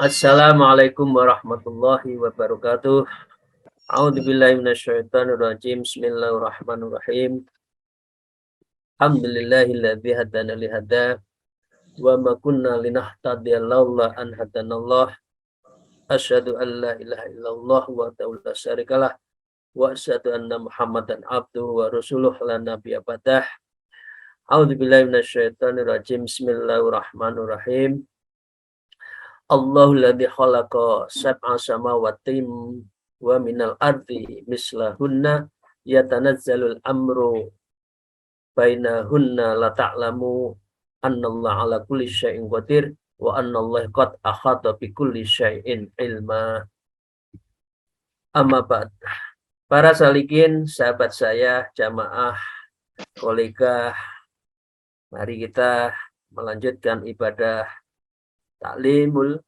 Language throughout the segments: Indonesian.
Assalamualaikum warahmatullahi wabarakatuh. A'udzubillahi minasyaitonirrajim. Bismillahirrahmanirrahim. Alhamdulillahilladzi hadana li hada wa ma kunna linahtadiya laula an hadanallah. Asyhadu an la ilaha illallah wa la syarikalah wa asyhadu anna Muhammadan abduhu wa rasuluh la nabiyya badah. A'udzubillahi minasyaitonirrajim. Bismillahirrahmanirrahim. Allahul ladzi khalaqa sab'a samawatin wa minal ardi mislahunna yatanazzalul amru bainahunna la ta'lamu annallaha ala kulli syai'in qadir wa annallaha qad ahata bi kulli syai'in ilma. Amma ba'd. Para salikin, sahabat saya, jamaah, kolega, mari kita melanjutkan ibadah ta'limul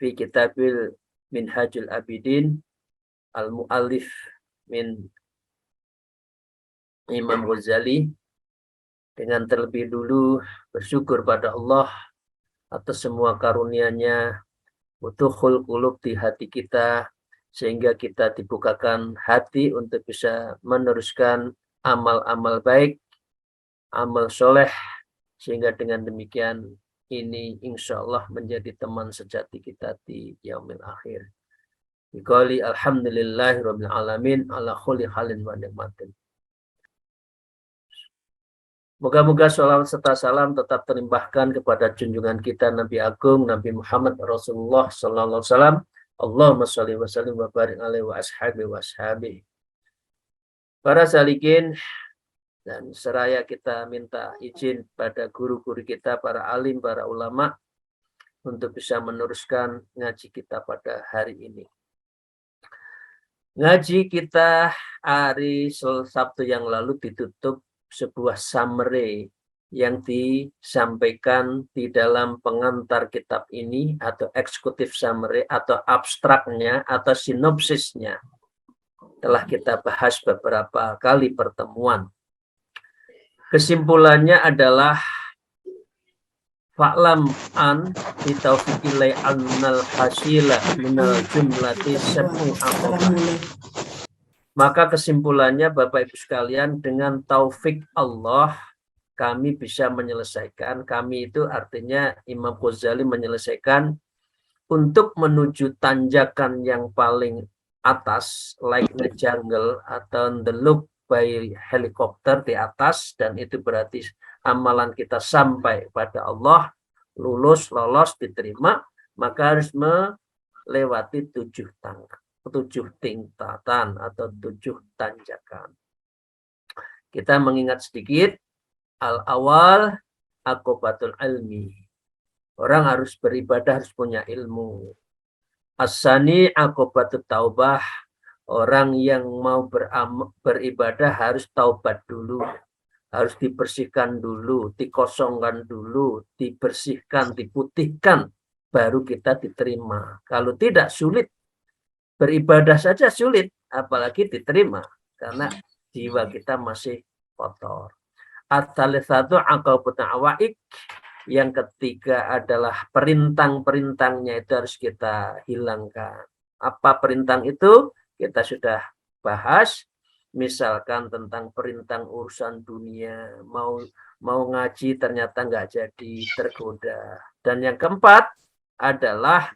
fi kitabil Minhajul Abidin al-mu'allif min Imam Ghazali, dengan terlebih dulu bersyukur pada Allah atas semua karunia-Nya, futuhul qulub di hati kita, sehingga kita dibukakan hati untuk bisa meneruskan amal-amal baik, amal soleh, sehingga dengan demikian ini insya Allah menjadi teman sejati kita di yaumil akhir. Biqauli alhamdulillahirabbil alamin ala kulli halin wa ni'matin. Moga-moga sholawat serta salam tetap terlimpahkan kepada junjungan kita Nabi Agung Nabi Muhammad Rasulullah sallallahu alaihi wasallam. Allahumma sholli wa sallim wa barik alaihi wa ashabihi. Para salikin, dan seraya kita minta izin pada guru-guru kita, para alim, para ulama, untuk bisa meneruskan ngaji kita pada hari ini. Ngaji kita hari Sabtu yang lalu ditutup sebuah summary yang disampaikan di dalam pengantar kitab ini, atau eksekutif summary, atau abstraknya, atau sinopsisnya. Telah kita bahas beberapa kali pertemuan. Kesimpulannya adalah fa'lam an bitaufiqilai annal hasila minal jumlati sab'u aqobah. Maka kesimpulannya Bapak Ibu sekalian, dengan taufik Allah kami bisa menyelesaikan. Kami itu artinya Imam Ghazali menyelesaikan untuk menuju tanjakan yang paling atas, like the jungle, atau the look by helikopter di atas, dan itu berarti amalan kita sampai pada Allah, lolos, diterima, maka harus melewati 7 tingkatan atau 7 tanjakan. Kita mengingat sedikit, al-awal aqobatul ilmi. Orang harus beribadah, harus punya ilmu. As-sani aqobatut taubah. Orang yang mau beribadah harus taubat dulu. Harus dibersihkan dulu, dikosongkan dulu, dibersihkan, diputihkan, baru kita diterima. Kalau tidak, sulit. Beribadah saja sulit, apalagi diterima, karena jiwa kita masih kotor. At-thalitsatu aqabutun awaik. Yang ketiga adalah perintang-perintangnya itu harus kita hilangkan. Apa perintang itu? Kita sudah bahas. Misalkan tentang perintang urusan dunia, mau ngaji ternyata nggak jadi, tergoda. Dan yang keempat adalah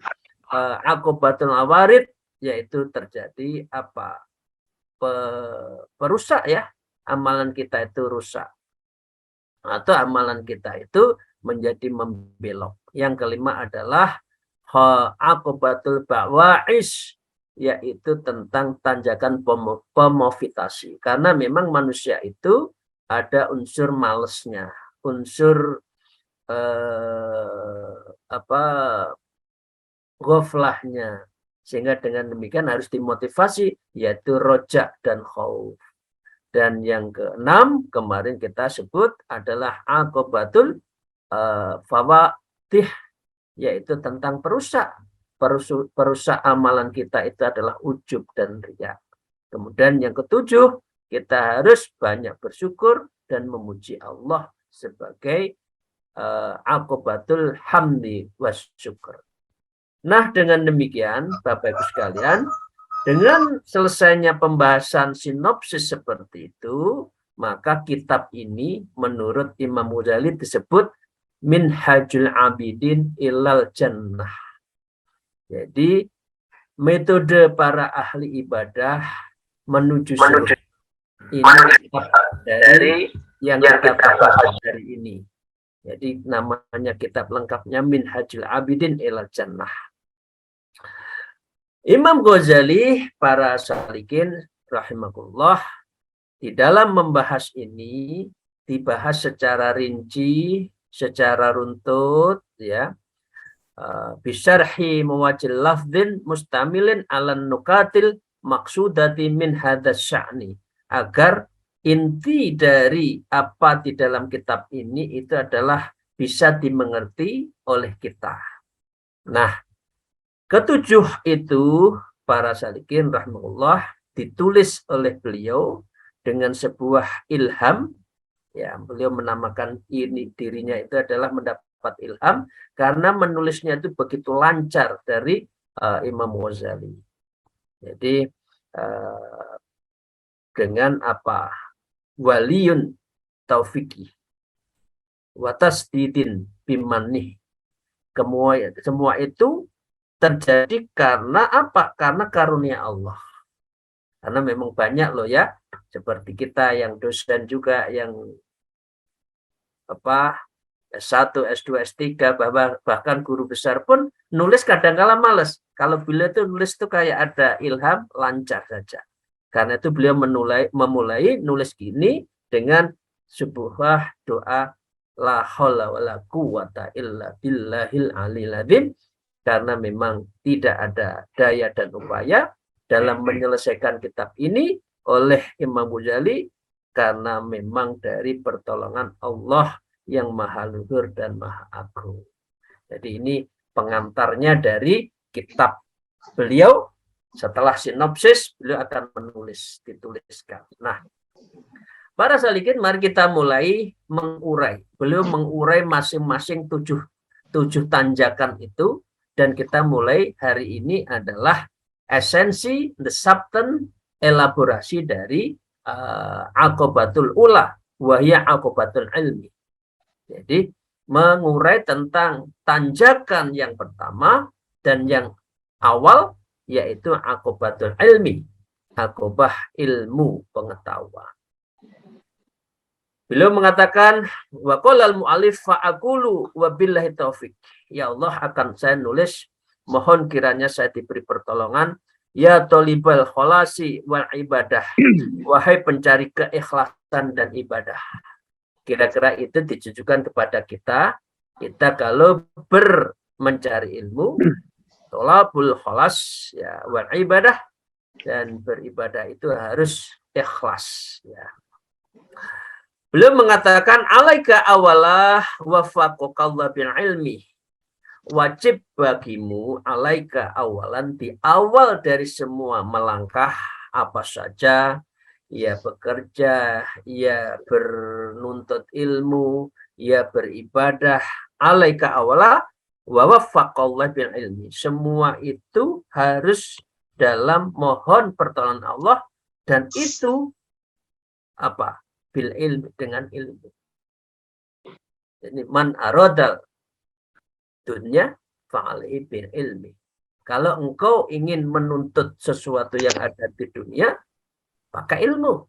aqobatul awarid, yaitu terjadi apa? Perusak ya, amalan kita itu rusak, atau amalan kita itu menjadi membelok. Yang kelima adalah aqobatul ba'wa'is, yaitu tentang tanjakan pemovitasi. Karena memang manusia itu ada unsur malesnya, unsur ghaflahnya, sehingga dengan demikian harus dimotivasi, yaitu rojak dan khauf. Dan yang keenam kemarin kita sebut adalah aqobatul fawadih, yaitu tentang perusak amalan kita itu adalah ujub dan riya. Kemudian yang ketujuh, kita harus banyak bersyukur dan memuji Allah sebagai aqobatul hamdi wasyukur. Nah, dengan demikian, Bapak Ibu sekalian, dengan selesainya pembahasan sinopsis seperti itu, maka kitab ini menurut Imam Ghazali disebut Minhajul Abidin ilal Jannah. Jadi, metode para ahli ibadah menuju surga. Ini kitab dari yang kita bahas hari ini. Jadi namanya kitab lengkapnya Minhajul Abidin ilal Jannah. Imam Ghazali, para salikin rahimahullah, di dalam membahas ini dibahas secara rinci, secara runtut, ya. Bisyarhi muwajil lafdin mustamilin alan nukatil maksudati min hadas sya'ni. Agar inti dari apa di dalam kitab ini itu adalah bisa dimengerti oleh kita. Nah, ketujuh itu para salikin rahimahullah ditulis oleh beliau dengan sebuah ilham. Ya, beliau menamakan ini dirinya itu adalah mendapat ilham karena menulisnya itu begitu lancar dari Imam Ghazali. Jadi dengan apa? Waliyun taufiki watas didin bimanih. Semua itu terjadi karena apa? Karena karunia Allah. Karena memang banyak loh ya, seperti kita yang dosen juga yang apa S1, S2, S3, bahkan guru besar pun nulis kadang-kala males. Kalau beliau itu nulis itu kayak ada ilham, lancar saja. Karena itu beliau memulai nulis gini dengan sebuah doa la haula wala quwata illa billahil aliyil azim. Karena memang tidak ada daya dan upaya dalam menyelesaikan kitab ini oleh Imam Ghazali karena memang dari pertolongan Allah yang maha luhur dan maha agung. Jadi ini pengantarnya dari kitab beliau. Setelah sinopsis, beliau akan dituliskan. Nah, para salikin, mari kita mulai mengurai. Beliau mengurai masing-masing tujuh tanjakan itu. Dan kita mulai hari ini adalah esensi, the substance, elaborasi dari Aqobatul Ula, wahya Aqobatul Ilmi. Jadi mengurai tentang tanjakan yang pertama dan yang awal, yaitu Aqobatul Ilmi, Aqobah ilmu pengetahuan. Beliau mengatakan, wa qolal mu'alif fa'akulu wa billahi taufik. Ya Allah, akan saya nulis, mohon kiranya saya diberi pertolongan. Ya tolibal kholasi wal ibadah. Wahai pencari keikhlasan dan ibadah. Kira-kira itu ditujukan kepada kita. Kita kalau mencari ilmu, tolabul kholas, ya, wal ibadah. Dan beribadah itu harus ikhlas. Ya. Beliau mengatakan alaika awalah wafaqakallah bil ilmi. Wajib bagimu alaika awalan, di awal dari semua melangkah apa saja, ya bekerja, ya bernuntut ilmu, ya beribadah, alaika awalah wa wafaqakallah bil ilmi. Semua itu harus dalam mohon pertolongan Allah, dan itu apa? Bil ilmi, dengan ilmu. Jadi man aradal dunya fa'alaihi bil ilmi. Kalau engkau ingin menuntut sesuatu yang ada di dunia, pakai ilmu.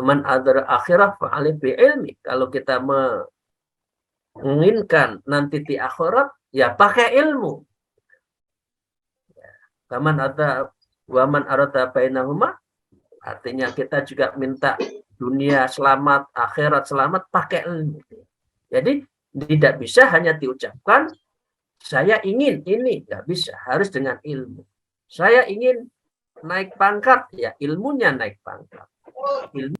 Man adara akhirah fa'alaihi bil ilmi. Kalau kita menginginkan nanti di akhirat, ya pakai ilmu. Waman arada bainahuma, artinya kita juga minta dunia selamat, akhirat selamat, pakai ilmu. Jadi tidak bisa hanya diucapkan, saya ingin ini, nggak bisa, harus dengan ilmu. Saya ingin naik pangkat, ya ilmunya naik pangkat. Ilmu.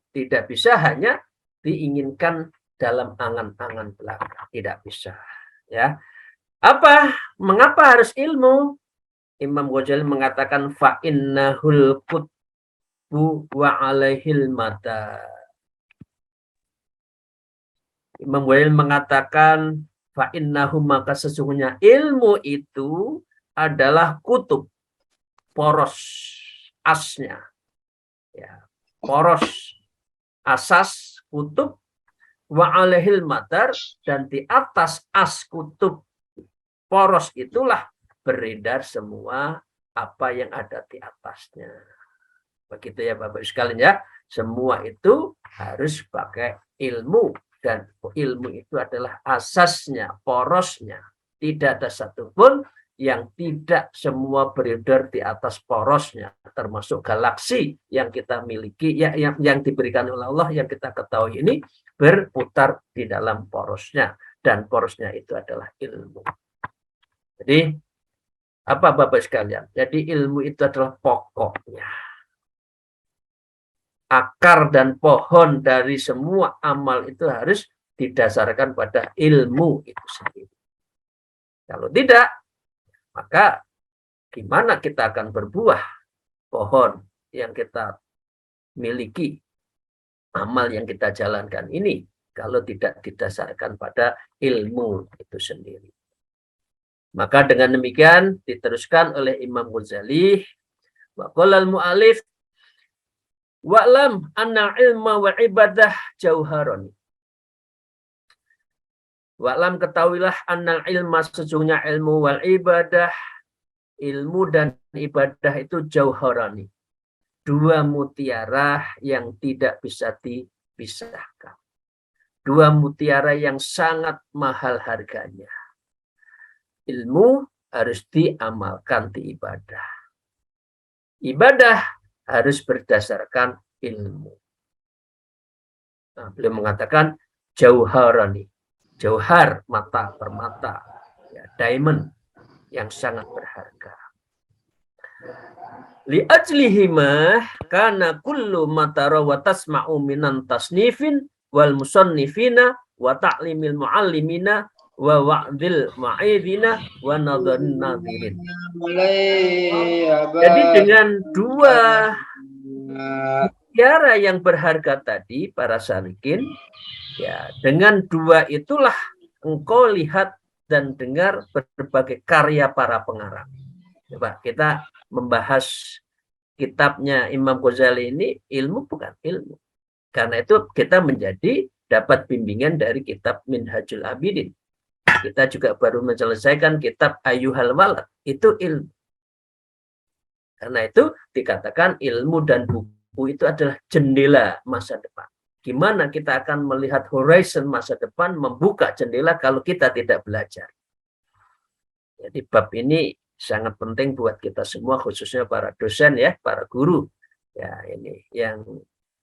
Tidak bisa hanya diinginkan dalam angan-angan belaka, tidak bisa. Ya, mengapa harus ilmu? Imam Ghazali mengatakan fa innahul qutbu wa alaihil mata. Imam Ghazali mengatakan fa innahu, maka sesungguhnya ilmu itu adalah kutub, poros asnya, ya, poros asas kutub, wa alaihil matar, dan di atas as kutub poros itulah beredar semua apa yang ada di atasnya. Begitu ya Bapak sekalian ya. Semua itu harus pakai ilmu, dan ilmu itu adalah asasnya, porosnya. Tidak ada satupun yang tidak semua beredar di atas porosnya, termasuk galaksi yang kita miliki, yang diberikan oleh Allah, yang kita ketahui ini berputar di dalam porosnya, dan porosnya itu adalah ilmu. Jadi apa Bapak sekalian? Jadi ilmu itu adalah pokoknya. Akar dan pohon dari semua amal itu harus didasarkan pada ilmu itu sendiri. Kalau tidak, maka gimana kita akan berbuah pohon yang kita miliki, amal yang kita jalankan ini, kalau tidak didasarkan pada ilmu itu sendiri. Maka dengan demikian diteruskan oleh Imam Ghazali, wa qala al-mu'allif wa'lam anna ilma wa ibadah jauharon. Wa'lam, ketahuilah, annal ilma, sesungguhnya ilmu, wal ibadah, ilmu dan ibadah itu jauharani, dua mutiara yang tidak bisa dipisahkan, dua mutiara yang sangat mahal harganya. Ilmu harus diamalkan di ibadah, ibadah harus berdasarkan ilmu. Nah, beliau mengatakan jauharani, jauhar, mata permata, ya, diamond yang sangat berharga. Li ajlihima kana kullu matara wa tasma'u minan tasnifin wal musannifina wa ta'limil muallimina wa wa'dil ma'idina wa nadharin nadirin. Jadi dengan dua mutiara yang berharga tadi, para salikin, ya, dengan dua itulah engkau lihat dan dengar berbagai karya para pengarang. Coba kita membahas kitabnya Imam Ghazali ini, ilmu bukan ilmu. Karena itu kita dapat bimbingan dari kitab Minhajul Abidin. Kita juga baru menyelesaikan kitab Ayyuhal Walad, itu ilmu. Karena itu dikatakan ilmu dan buku itu adalah jendela masa depan. Gimana kita akan melihat horizon masa depan, membuka jendela kalau kita tidak belajar. Jadi bab ini sangat penting buat kita semua, khususnya para dosen ya, para guru ya, ini yang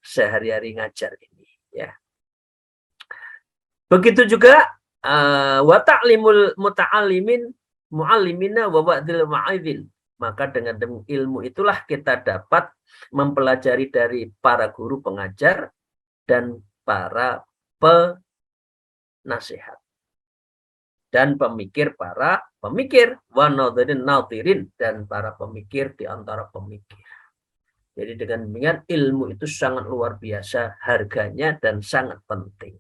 sehari-hari ngajar ini ya. Begitu juga wa ta'limul muta'allimin muallimina wa wa'dil ma'idin. Maka dengan ilmu itulah kita dapat mempelajari dari para guru pengajar dan para penasihat dan pemikir, para pemikir, wa nadhirin nadirin, dan para pemikir di antara pemikir. Jadi dengan demikian ilmu itu sangat luar biasa harganya dan sangat penting.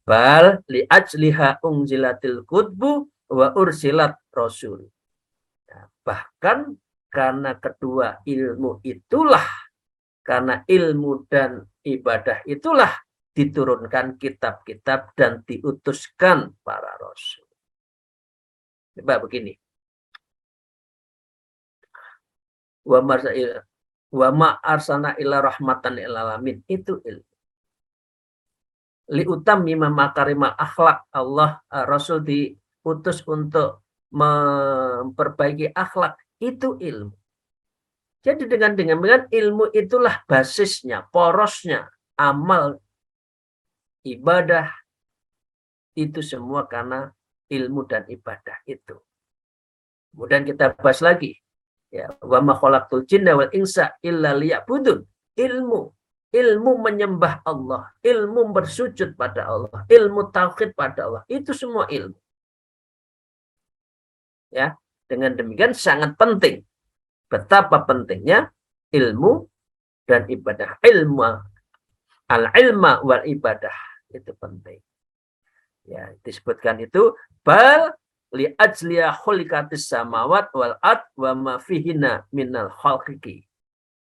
Bal li ajliha unzilatil qutbu wa ursilat rasul. Nah, bahkan karena kedua ilmu itulah, karena ilmu dan ibadah itulah diturunkan kitab-kitab dan diutuskan para rasul. Coba begini. Wa ma arsana ila rahmatan lil alamin, itu ilmu. Li utammi makarimal akhlak, Allah Rasul diutus untuk memperbaiki akhlak, itu ilmu. Jadi dengan ilmu itulah basisnya, porosnya, amal, ibadah, itu semua karena ilmu dan ibadah itu. Kemudian kita bahas lagi, ya, wa ma khalaqtul jinna wal insa illa liya'budun. Ilmu menyembah Allah, ilmu bersujud pada Allah, ilmu tauhid pada Allah, itu semua ilmu. Ya, Dengan demikian sangat penting. Betapa pentingnya ilmu dan ibadah. Al-ilma wal ibadah. Itu penting. Ya, disebutkan itu bal li ajliya khulikatis samawat wal ard wa ma fihina minal khalqi.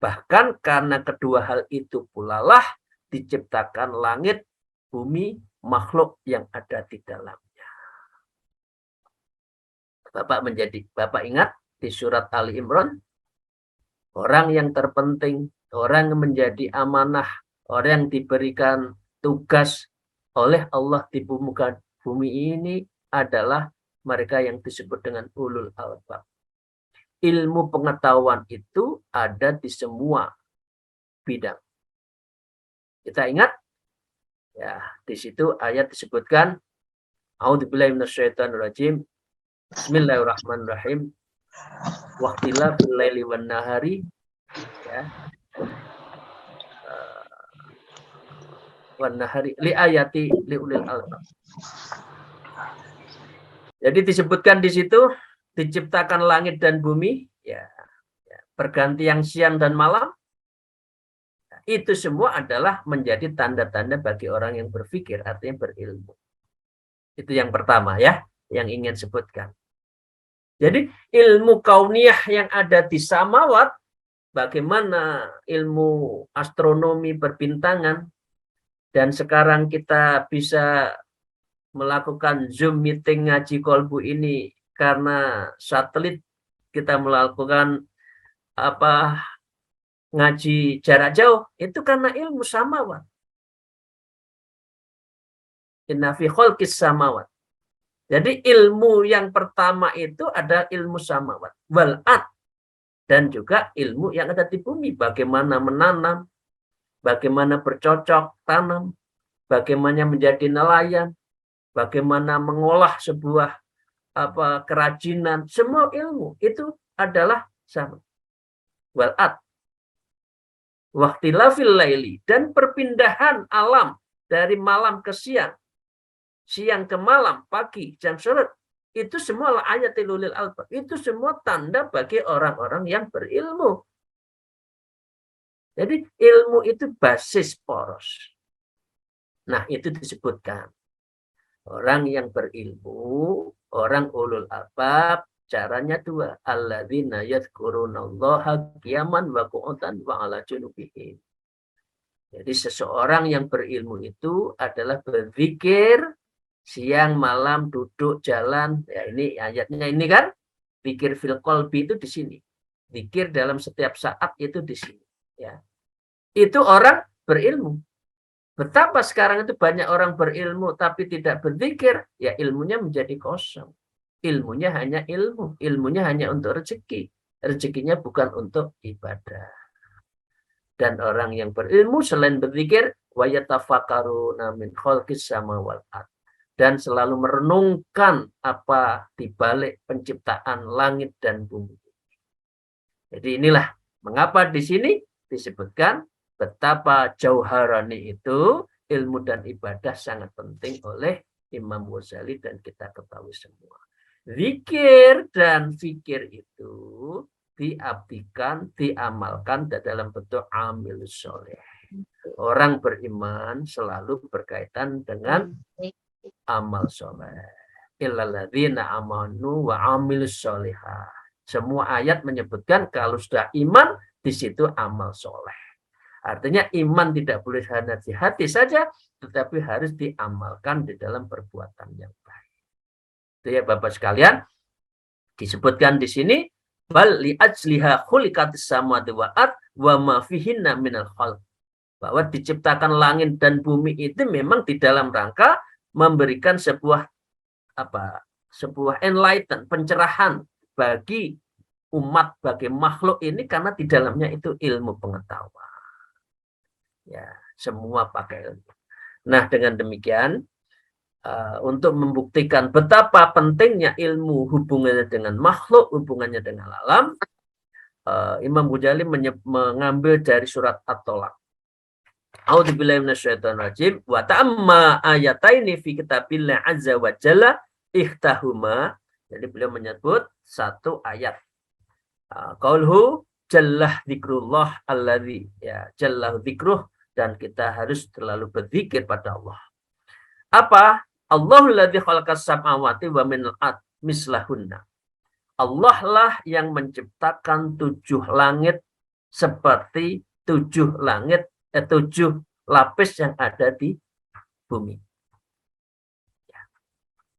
Bahkan karena kedua hal itu pula lah diciptakan langit, bumi, makhluk yang ada di dalamnya. Bapak ingat di surat Ali Imran, orang yang terpenting, orang yang menjadi amanah, orang yang diberikan tugas oleh Allah di bumi ini adalah mereka yang disebut dengan ulul albab. Ilmu pengetahuan itu ada di semua bidang. Kita ingat, ya, di situ ayat disebutkan, A'udzubillahi minasyaitonirrajim. Bismillahirrahmanirrahim. Waqtila bil laili wan nahari, ya. Wan nahari li ayati li ulil albab. Jadi disebutkan di situ diciptakan langit dan bumi, ya, pergantian siang dan malam. Itu semua adalah menjadi tanda-tanda bagi orang yang berpikir, artinya berilmu. Itu yang pertama ya, yang ingin sebutkan. Jadi ilmu kauniyah yang ada di samawat, bagaimana ilmu astronomi perbintangan, dan sekarang kita bisa melakukan Zoom meeting ngaji kolbu ini karena satelit, kita melakukan ngaji jarak jauh, itu karena ilmu samawat. Inna fi khalqis samawat. Jadi ilmu yang pertama itu ada ilmu samawat wal ard, dan juga ilmu yang ada di bumi, bagaimana menanam, bagaimana bercocok tanam, bagaimana menjadi nelayan, bagaimana mengolah sebuah kerajinan, semua ilmu itu adalah sama. Wal ard. Waqtilafil laili, dan perpindahan alam dari malam ke siang, siang ke malam, pagi, jam sore, itu semua ayatul ulil albab. Itu semua tanda bagi orang-orang yang berilmu. Jadi ilmu itu basis poros. Nah, itu disebutkan. Orang yang berilmu, orang ulul albab, caranya dua. Alladzina yadhkurunallaha qiyaman wa qu'udan wa 'ala junubihim. Jadi seseorang yang berilmu itu adalah berzikir siang malam, duduk jalan. Ya, ini ayatnya ini kan, zikir fil qalbi itu di sini. Zikir dalam setiap saat itu di sini, ya. Itu orang berilmu. Betapa sekarang itu banyak orang berilmu tapi tidak berzikir, ya ilmunya menjadi kosong. Ilmunya hanya ilmu, ilmunya hanya untuk rezeki. Rezekinya bukan untuk ibadah. Dan orang yang berilmu selain berzikir, wa yatafakkaruna min khalqis samawati wal ard, dan selalu merenungkan apa di balik penciptaan langit dan bumi. Jadi inilah mengapa di sini disebutkan betapa jauharani itu ilmu dan ibadah sangat penting oleh Imam Ghazali dan kita ketahui semua. Zikir dan fikir itu diabdikan, diamalkan dalam bentuk amil soleh. Orang beriman selalu berkaitan dengan amal soleh. Illalladzina amanu wa amilus solihah. Semua ayat menyebutkan kalau sudah iman, di situ amal soleh. Artinya iman tidak boleh hanya di hati saja, tetapi harus diamalkan di dalam perbuatan yang baik. Itu ya Bapak sekalian, disebutkan di sini, bal li ajliha khuliqatis samawati wal ard wa ma fihinna minal khalq. Bahwa diciptakan langit dan bumi itu memang di dalam rangka memberikan sebuah enlighten, pencerahan bagi umat, bagi makhluk ini, karena di dalamnya itu ilmu pengetahuan. Ya, semua pakai ilmu. Nah, dengan demikian untuk membuktikan betapa pentingnya ilmu hubungannya dengan makhluk, hubungannya dengan alam, Imam Ghazali mengambil dari surat At-Tolaq. A'udzubillahi minasyaitonirrajim. Wa ta'amma ayataini fi kitabillah azza wa jalla ikhtahuma. Jadi beliau menyebut satu ayat. Qauluhu jallah dzikrullah alladzi ya jallahu dzikruh, dan kita harus terlalu berzikir pada Allah. Apa? Allahul ladzi khalaqas samawati wa minal ard mislahunna. Allah lah yang menciptakan 7 langit seperti 7 langit, 7 lapis yang ada di bumi.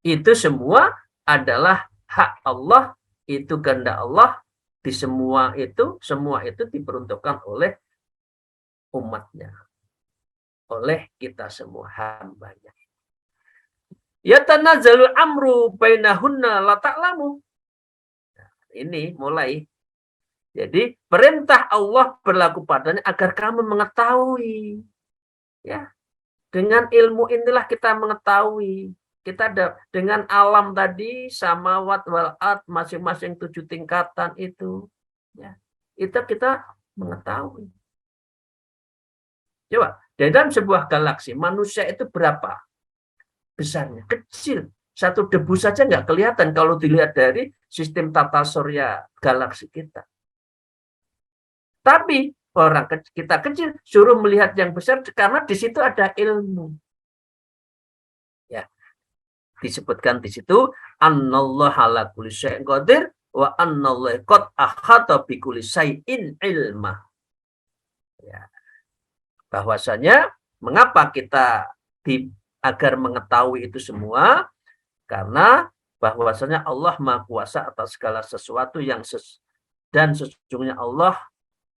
Itu semua adalah hak Allah, itu kehendak Allah. Di semua itu diperuntukkan oleh umatnya, oleh kita semua hambanya. Yatanazzalu amru bainahunna la ta'lamu. Ini mulai. Jadi perintah Allah berlaku padanya agar kamu mengetahui. Ya. Dengan ilmu inilah kita mengetahui. Kita ada dengan alam tadi, samawat wal ard, masing-masing 7 tingkatan itu. Ya. Itu kita mengetahui. Coba, dalam sebuah galaksi, manusia itu berapa besarnya? Kecil. Satu debu saja nggak kelihatan kalau dilihat dari sistem tata surya galaksi kita. Tapi orang kita kecil suruh melihat yang besar karena di situ ada ilmu. Ya. Disebutkan di situ annallaha ala kulli syai'in qadir wa annallaha qad ahata bi kulli syai'in ilma. Ya. Bahwasanya mengapa kita agar mengetahui itu semua? Karena bahwasanya Allah Maha Kuasa atas segala sesuatu dan sesungguhnya Allah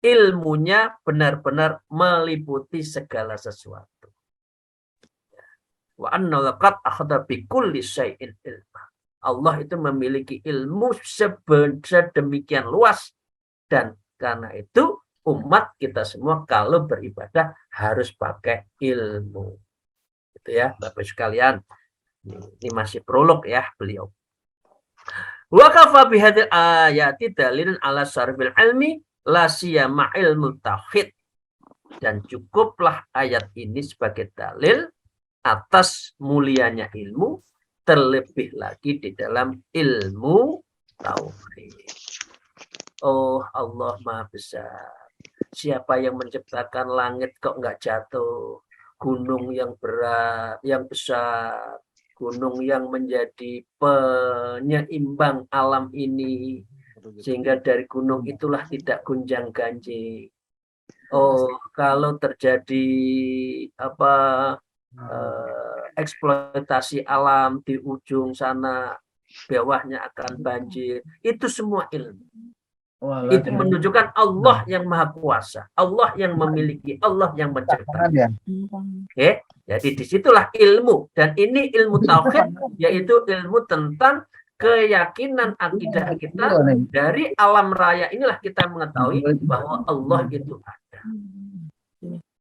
ilmunya benar-benar meliputi segala sesuatu. Wa anna laqad akhadha bi kulli syai'in ilma. Allah itu memiliki ilmu sedemikian luas, dan karena itu umat kita semua kalau beribadah harus pakai ilmu. Itu ya, Bapak sekalian. Ini masih prolog ya beliau. Wa kafa bihadzal ayati dalilun ala syarbil ilmi la siyama ilmu tauhid. Dan cukuplah ayat ini sebagai dalil atas mulianya ilmu, terlebih lagi di dalam ilmu tauhid. Oh, Allah Maha Besar. Siapa yang menciptakan langit kok nggak jatuh? Gunung yang berat, yang besar, gunung yang menjadi penyeimbang alam ini, sehingga dari gunung itulah tidak gonjang-ganjing. Oh, kalau terjadi eksploitasi alam di ujung sana, bawahnya akan banjir. Itu semua ilmu. Itu menunjukkan Allah yang Maha Kuasa, Allah yang memiliki, Allah yang menciptakan. Oke, jadi disitulah ilmu, dan ini ilmu tauhid, yaitu ilmu tentang keyakinan akidah kita. Dari alam raya inilah kita mengetahui bahwa Allah itu ada.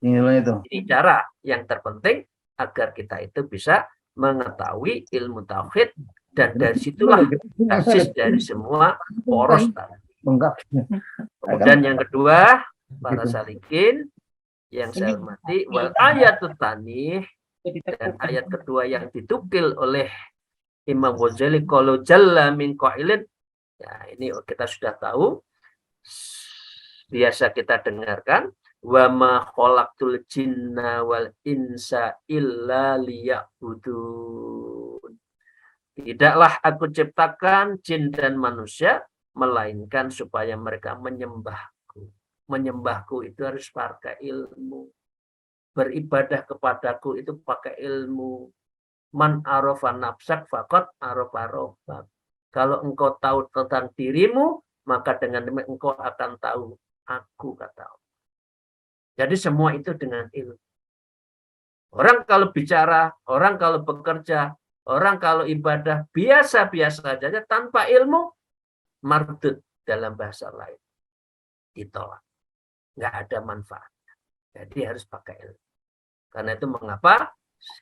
Ini cara yang terpenting agar kita itu bisa mengetahui ilmu tauhid, dan dari situlah basis dari semua poros tadi. Kemudian yang kedua, para salikin yang saya hormati, wal ayatut tanih, dan ayat kedua yang ditukil oleh Imam Ghazali, qalu jalla min qailin. Ya, ini kita sudah tahu, biasa kita dengarkan, wa ma khalaqtul jinna wal insa illa liya'budun. Tidaklah aku ciptakan jin dan manusia melainkan supaya mereka menyembahku. Menyembahku itu harus pakai ilmu. Beribadah kepadaku itu pakai ilmu. Man arafa nafsak faqad arafa rabbak. Kalau engkau tahu tentang dirimu, maka dengan demikian engkau akan tahu aku, kata Allah. Jadi semua itu dengan ilmu. Orang kalau bicara, orang kalau bekerja, orang kalau ibadah biasa-biasa saja tanpa ilmu, mardud dalam bahasa lain, ditolak, nggak ada manfaatnya. Jadi harus pakai ilmu. Karena itu mengapa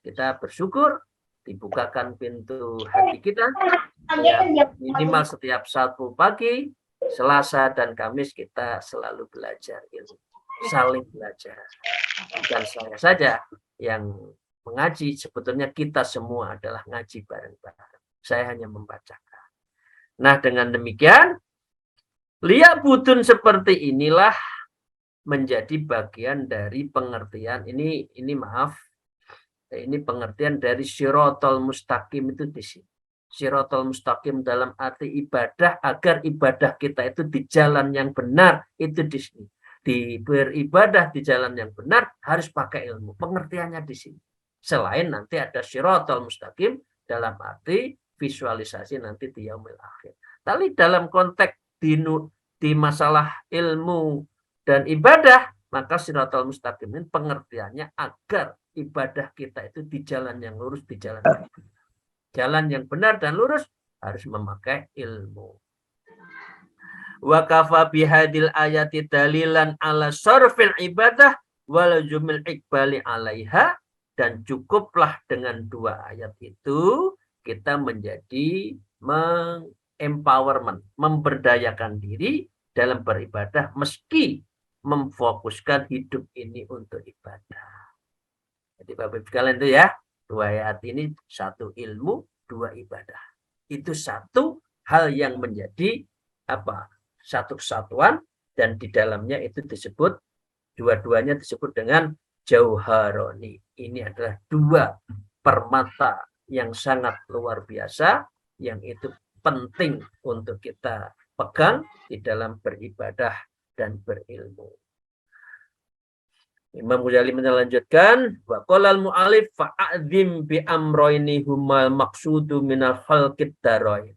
kita bersyukur dibukakan pintu hati kita, ya, minimal setiap Sabtu pagi, Selasa dan Kamis kita selalu belajar ilmu, saling belajar. Bukan saya saja yang mengaji, sebetulnya kita semua adalah ngaji bareng-bareng. Saya hanya membacakan. Nah, dengan demikian, liya'budun seperti inilah menjadi bagian dari pengertian ini maaf, ini pengertian dari sirotol mustaqim itu di sini. Sirotol mustaqim dalam arti ibadah, agar ibadah kita itu di jalan yang benar, itu di sini. Di beribadah di jalan yang benar harus pakai ilmu. Pengertiannya di sini. Selain nanti ada sirotol mustaqim dalam arti visualisasi nanti di yaumil akhir. Tapi dalam konteks di masalah ilmu dan ibadah, maka sirotol mustaqim ini pengertiannya agar ibadah kita itu di jalan yang lurus, di jalan yang benar. Jalan yang benar dan lurus harus memakai ilmu. Wa kafa bihadil ayati dalilan ala sarfil ibadah wal jumil iqbali alaiha, dan cukuplah dengan dua ayat itu kita menjadi empowerment, memberdayakan diri dalam beribadah meski memfokuskan hidup ini untuk ibadah. Jadi Bapak Ibu sekalian itu ya, dua ayat ini satu ilmu, dua ibadah. Itu satu hal yang menjadi apa? Satu kesatuan, dan di dalamnya itu disebut, dua-duanya disebut dengan jauharoni. Ini adalah dua permata yang sangat luar biasa, yang itu penting untuk kita pegang di dalam beribadah dan berilmu. Imam Ghazali melanjutkan, wa qolal mu'alif fa'adzim bi amroini humal maqsudu minal khalqid daroin.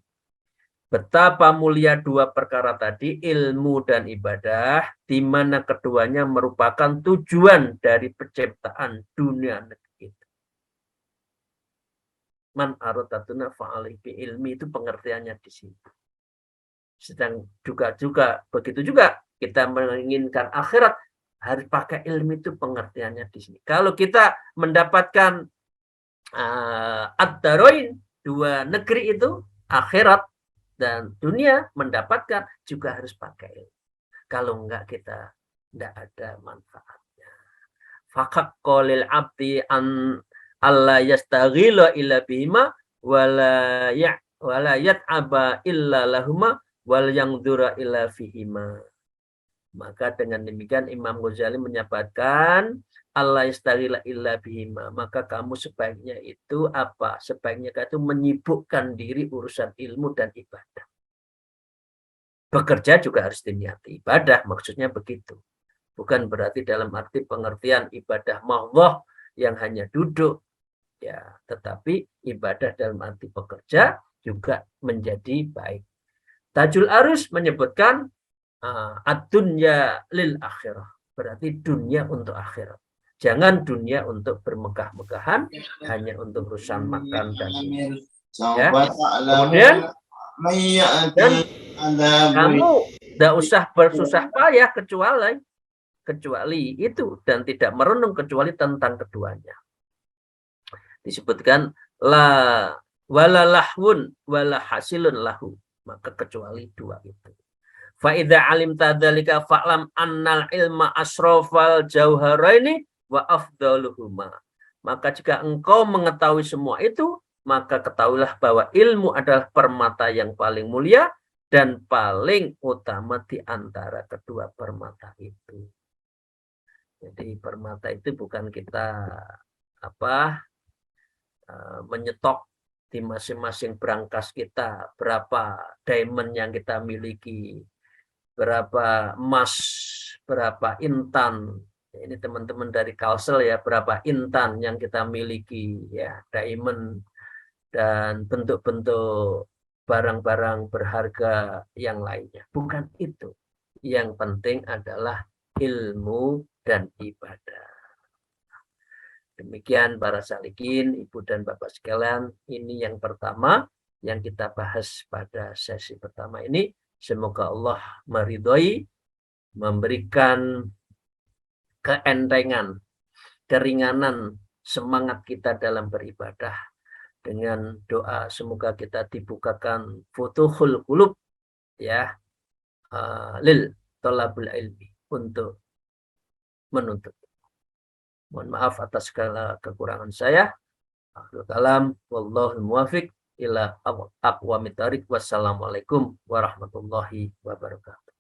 Betapa mulia dua perkara tadi, ilmu dan ibadah, di mana keduanya merupakan tujuan dari penciptaan dunia negeri itu. Man arodatuna fa'alih bi ilmi, itu pengertiannya di sini. Sedang juga begitu juga kita menginginkan akhirat, harus pakai ilmu, itu pengertiannya di sini. Kalau kita mendapatkan ad-daroin, dua negeri itu, akhirat dan dunia, mendapatkan juga harus pakai ilmu. Kalau enggak, kita enggak ada manfaatnya. Fakak qolil abdi an alla yastaghila illa bihima wala yat'aba illa lahuma wal yangdura illa fihima. Maka dengan demikian Imam Ghazali menyebutkan Allah yastaghila illa bihima. Maka kamu sebaiknya itu apa? Sebaiknya itu menyibukkan diri urusan ilmu dan ibadah. Bekerja juga harus diniati ibadah, maksudnya begitu. Bukan berarti dalam arti pengertian ibadah mahdhah yang hanya duduk, ya, tetapi ibadah dalam arti bekerja juga menjadi baik. Tajul Arus menyebutkan ad-dunya lil akhirah, berarti dunia untuk akhirat. Jangan dunia untuk bermegah-megahan, hanya untuk urusan makan dan minum. Ya. Kemudian dan kamu tidak usah bersusah payah kecuali itu, dan tidak merenung kecuali tentang keduanya. Disebutkan la wala lahwun wala hasilun lahu, maka kecuali dua itu. Fa idza alimta dzalika fa'lam annal ilma asrafal jauharaini wa afdaluhuma. Maka jika engkau mengetahui semua itu, maka ketahuilah bahwa ilmu adalah permata yang paling mulia dan paling utama di antara kedua permata itu. Jadi permata itu bukan kita menyetok di masing-masing brankas kita berapa diamond yang kita miliki, berapa emas, berapa intan. Ini teman-teman dari Kalsel ya, berapa intan yang kita miliki ya, diamond dan bentuk-bentuk barang-barang berharga yang lainnya. Bukan itu. Yang penting adalah ilmu dan ibadah. Demikian para salikin, Ibu dan Bapak sekalian, ini yang pertama yang kita bahas pada sesi pertama ini. Semoga Allah meridhoi, memberikan keentengan, keringanan semangat kita dalam beribadah, dengan doa semoga kita dibukakan futuhul qulub ya, lil thalabul ilmi, untuk menuntut. Mohon maaf atas segala kekurangan saya. Akhirul kalam, wallahul muwafiq. ila aqwamit thariq. Wassalamualaikum warahmatullahi wabarakatuh.